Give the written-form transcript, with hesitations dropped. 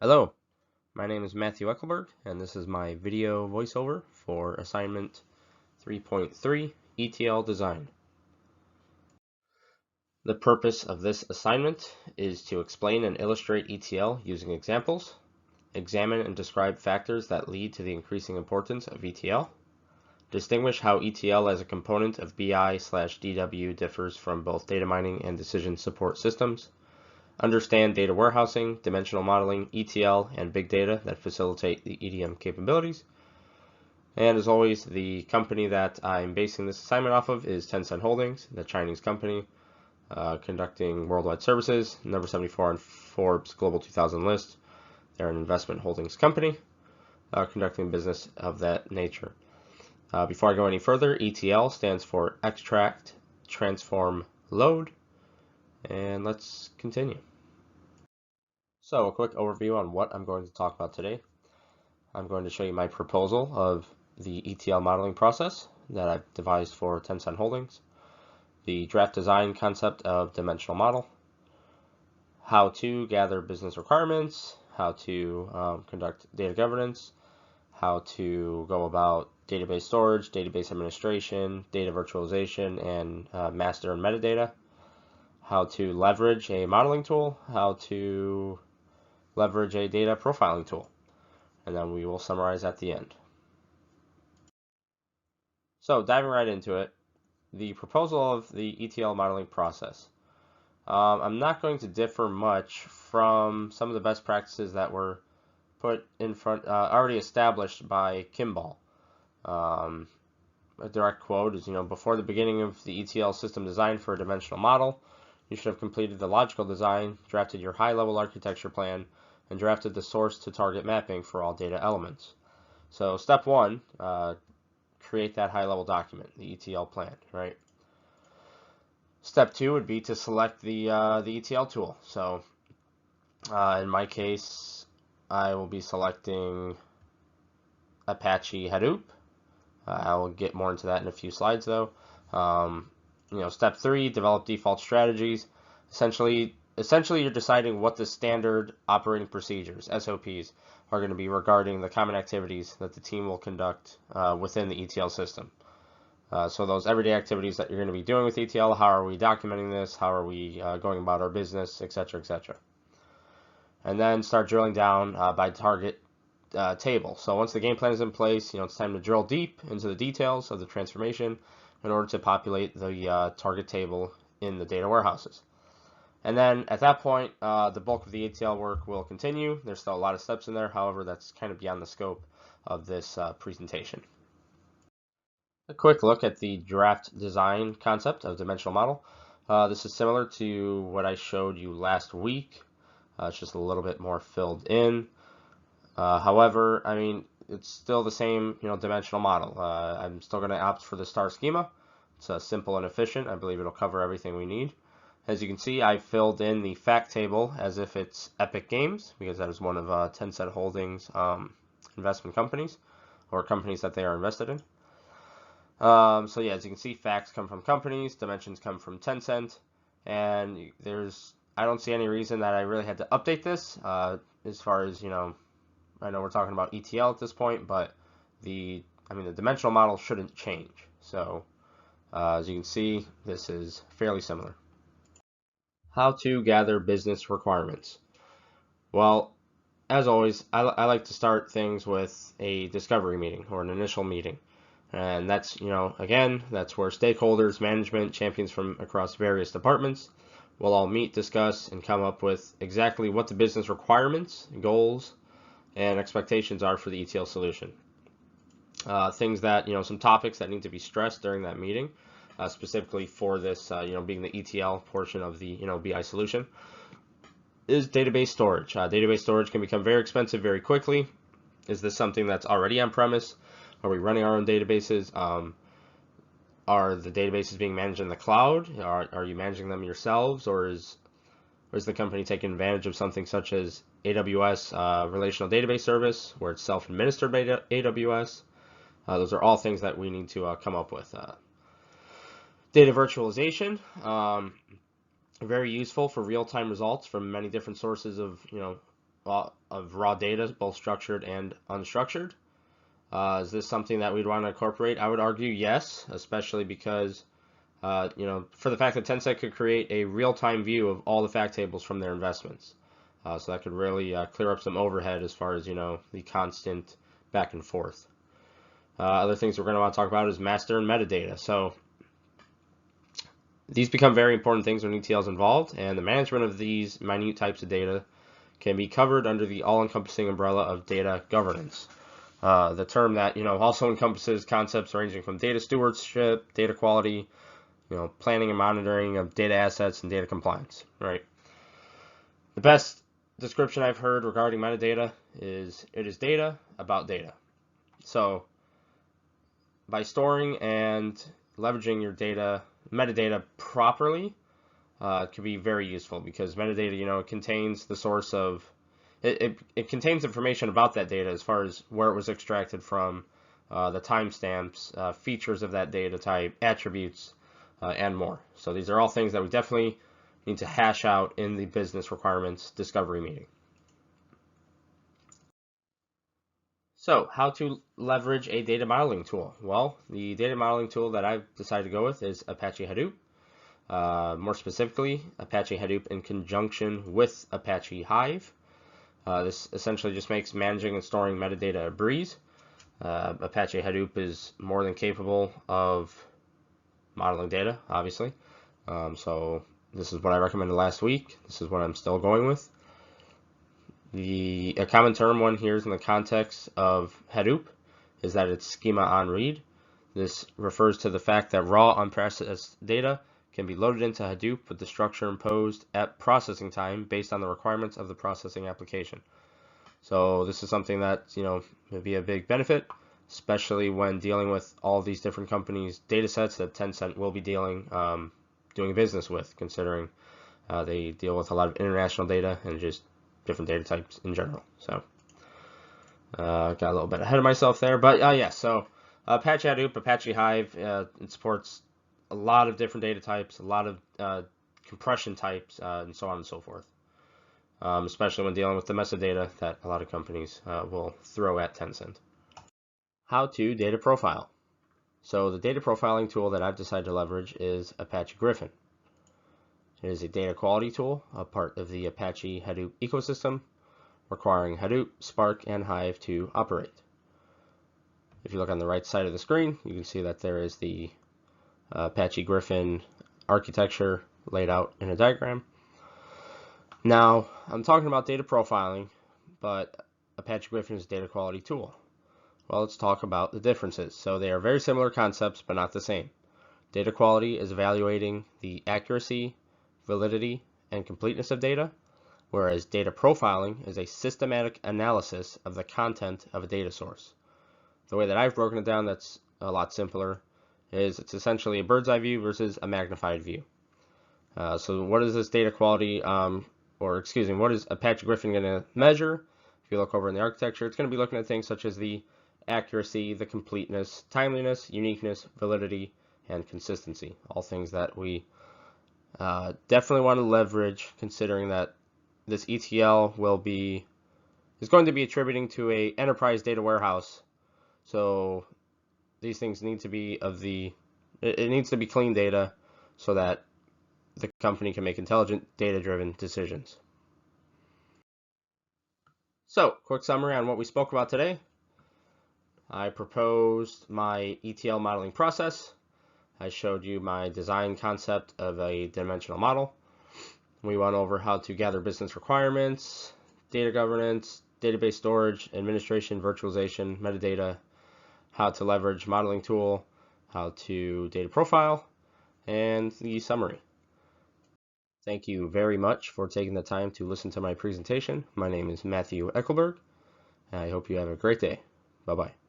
Hello, my name is Matthew Eckelberg, and this is my video voiceover for assignment 3.3 ETL design. The purpose of this assignment is to explain and illustrate ETL using examples, examine and describe factors that lead to the increasing importance of ETL, distinguish how ETL as a component of BI/DW differs from both data mining and decision support systems, understand data warehousing, dimensional modeling, ETL, and big data that facilitate the EDM capabilities. And as always, the company that I'm basing this assignment off of is Tencent Holdings, the Chinese company conducting worldwide services, number 74 on Forbes Global 2000 list. They're an investment holdings company conducting business of that nature. Before I go any further, ETL stands for Extract, Transform, Load, and let's continue. So a quick overview on what I'm going to talk about today. I'm going to show you my proposal of the ETL modeling process that I've devised for Tencent Holdings, the draft design concept of dimensional model, how to gather business requirements, how to conduct data governance, how to go about database storage, database administration, data virtualization, and master and metadata, how to leverage a modeling tool, how to leverage a data profiling tool, and then we will summarize at the end. So diving right into it, the proposal of the ETL modeling process. I'm not going to differ much from some of the best practices that were put in front, already established by Kimball. A direct quote is, before the beginning of the ETL system design for a dimensional model, you should have completed the logical design, drafted your high-level architecture plan, and drafted the source to target mapping for all data elements. So step one, create that high-level document, the ETL plan, right? Step two would be to select the ETL tool. So in my case, I will be selecting Apache Hadoop. I will get more into that in a few slides though. Step three, develop default strategies. Essentially you're deciding what the standard operating procedures, SOPs, are going to be regarding the common activities that the team will conduct within the ETL system. So those everyday activities that you're going to be doing with ETL, how are we documenting this, how are we going about our business, etc., etc. And then start drilling down by target table. So once the game plan is in place, it's time to drill deep into the details of the transformation in order to populate the target table in the data warehouses. And then at that point, the bulk of the ETL work will continue. There's still a lot of steps in there. However, that's kind of beyond the scope of this presentation. A quick look at the draft design concept of dimensional model. This is similar to what I showed you last week. It's just a little bit more filled in. However, it's still the same, dimensional model. I'm still going to opt for the star schema. It's simple and efficient. I believe it'll cover everything we need. As you can see, I filled in the fact table as if it's Epic Games, because that is one of Tencent Holdings investment companies, or companies that they are invested in. So yeah, as you can see, facts come from companies, dimensions come from Tencent, and I don't see any reason that I really had to update this as far as, I know we're talking about ETL at this point, but the dimensional model shouldn't change. So as you can see, this is fairly similar. How to gather business requirements. Well, as always, I like to start things with a discovery meeting or an initial meeting. And that's, again, that's where stakeholders, management, champions from across various departments will all meet, discuss, and come up with exactly what the business requirements, goals, and expectations are for the ETL solution. Things that, some topics that need to be stressed during that meeting, specifically for this, being the ETL portion of the, BI solution, is database storage. Database storage can become very expensive very quickly. Is this something that's already on premise? Are we running our own databases? Are the databases being managed in the cloud? Are you managing them yourselves, or is the company taking advantage of something such as AWS Relational Database Service, where it's self-administered by AWS? Those are all things that we need to come up with. Data virtualization, very useful for real-time results from many different sources of of raw data, both structured and unstructured. Is this something that we'd want to incorporate? I would argue yes, especially because for the fact that Tencent could create a real-time view of all the fact tables from their investments. So that could really clear up some overhead as far as, the constant back and forth. Other things we're going to want to talk about is master and metadata. So these become very important things when ETL is involved, and the management of these minute types of data can be covered under the all-encompassing umbrella of data governance. The term that, also encompasses concepts ranging from data stewardship, data quality, planning and monitoring of data assets, and data compliance, right? The best description I've heard regarding metadata is it is data about data. So by storing and leveraging your metadata properly, it can be very useful because metadata, it contains the source of, it contains information about that data as far as where it was extracted from, the timestamps, features of that data type, attributes, and more. So these are all things that we definitely need to hash out in the business requirements discovery meeting. So how to leverage a data modeling tool? Well, the data modeling tool that I've decided to go with is Apache Hadoop. More specifically, Apache Hadoop in conjunction with Apache Hive. This essentially just makes managing and storing metadata a breeze. Apache Hadoop is more than capable of modeling data, obviously. So this is what I recommended last week. This is what I'm still going with. A common term one here is in the context of Hadoop is that it's schema on read. This refers to the fact that raw unprocessed data can be loaded into Hadoop with the structure imposed at processing time based on the requirements of the processing application. So this is something that, may be a big benefit, especially when dealing with all these different companies' data sets that Tencent will be doing business with, considering they deal with a lot of international data and just different data types in general. So got a little bit ahead of myself there, but yeah, so Apache Hadoop, Apache Hive, it supports a lot of different data types, a lot of compression types, and so on and so forth, especially when dealing with the metadata that a lot of companies will throw at Tencent. How to data profile. So the data profiling tool that I've decided to leverage is Apache Griffin. It is a data quality tool, a part of the Apache Hadoop ecosystem, requiring Hadoop, Spark, and Hive to operate. If you look on the right side of the screen, you can see that there is the Apache Griffin architecture laid out in a diagram. Now, I'm talking about data profiling, but Apache Griffin is a data quality tool. Well, let's talk about the differences. So they are very similar concepts, but not the same. Data quality is evaluating the accuracy, validity, and completeness of data, whereas data profiling is a systematic analysis of the content of a data source. The way that I've broken it down that's a lot simpler is it's essentially a bird's eye view versus a magnified view. So what is this data quality, what is Apache Griffin going to measure? If you look over in the architecture, it's going to be looking at things such as the accuracy, the completeness, timeliness, uniqueness, validity, and consistency. All things that we definitely want to leverage, considering that this ETL is going to be attributing to a enterprise data warehouse. So these things need to be it needs to be clean data so that the company can make intelligent data-driven decisions. So, quick summary on what we spoke about today. I proposed my ETL modeling process. I showed you my design concept of a dimensional model. We went over how to gather business requirements, data governance, database storage, administration, virtualization, metadata, how to leverage modeling tool, how to data profile, and the summary. Thank you very much for taking the time to listen to my presentation. My name is Matthew Eckelberg. I hope you have a great day. Bye-bye.